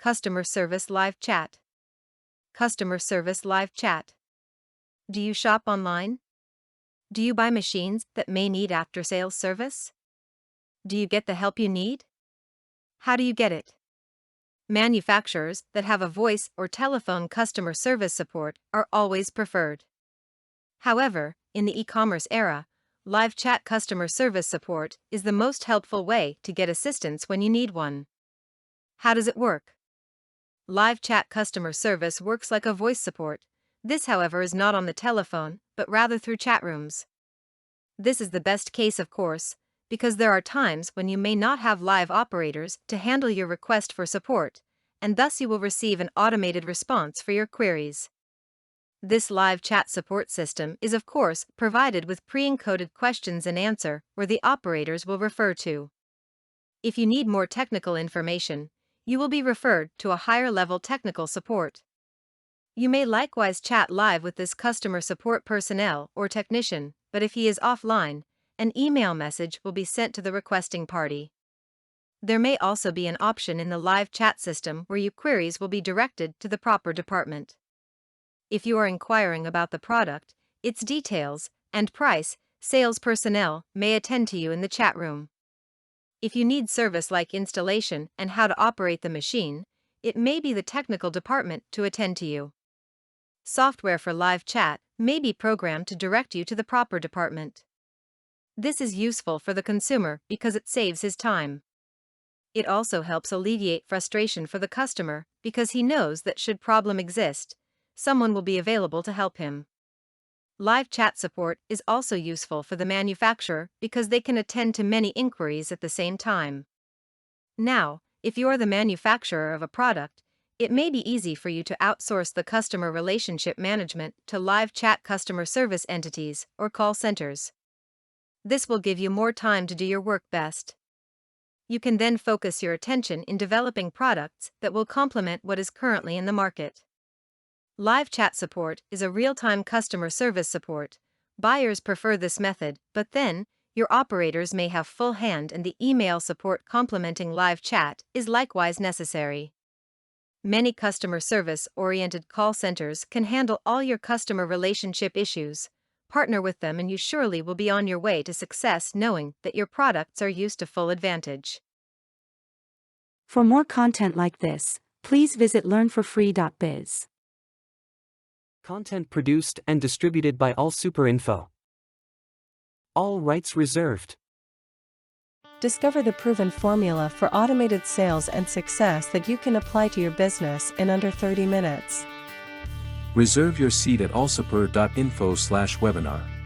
Customer Service Live Chat. Customer Service Live Chat. Do you shop online? Do you buy machines that may need after-sales service? Do you get the help you need? How do you get it? Manufacturers that have a voice or telephone customer service support are always preferred. However, in the e-commerce era, live chat customer service support is the most helpful way to get assistance when you need one. How does it work? Live chat customer service works like a voice support. This, however, is not on the telephone, but rather through chat rooms. This is the best case, of course, because there are times when you may not have live operators to handle your request for support, and thus you will receive an automated response for your queries. This live chat support system is, of course, provided with pre-encoded questions and answer where the operators will refer to. If you need more technical information, you will be referred to a higher-level technical support. You may likewise chat live with this customer support personnel or technician, but if he is offline, an email message will be sent to the requesting party. There may also be an option in the live chat system where your queries will be directed to the proper department. If you are inquiring about the product, its details, and price, sales personnel may attend to you in the chat room. If you need service like installation and how to operate the machine, it may be the technical department to attend to you. Software for live chat may be programmed to direct you to the proper department. This is useful for the consumer because it saves his time. It also helps alleviate frustration for the customer because he knows that should problem exist, someone will be available to help him. Live chat support is also useful for the manufacturer because they can attend to many inquiries at the same time. Now, if you are the manufacturer of a product, it may be easy for you to outsource the customer relationship management to live chat customer service entities or call centers. This will give you more time to do your work best. You can then focus your attention in developing products that will complement what is currently in the market. Live chat support is a real-time customer service support. Buyers prefer this method, but then, your operators may have full hand and the email support complementing live chat is likewise necessary. Many customer service-oriented call centers can handle all your customer relationship issues. Partner with them and you surely will be on your way to success knowing that your products are used to full advantage. For more content like this, please visit learnforfree.biz. Content produced and distributed by AllSuperInfo. All rights reserved. Discover the proven formula for automated sales and success that you can apply to your business in under 30 minutes. Reserve your seat at allsuper.info/webinar.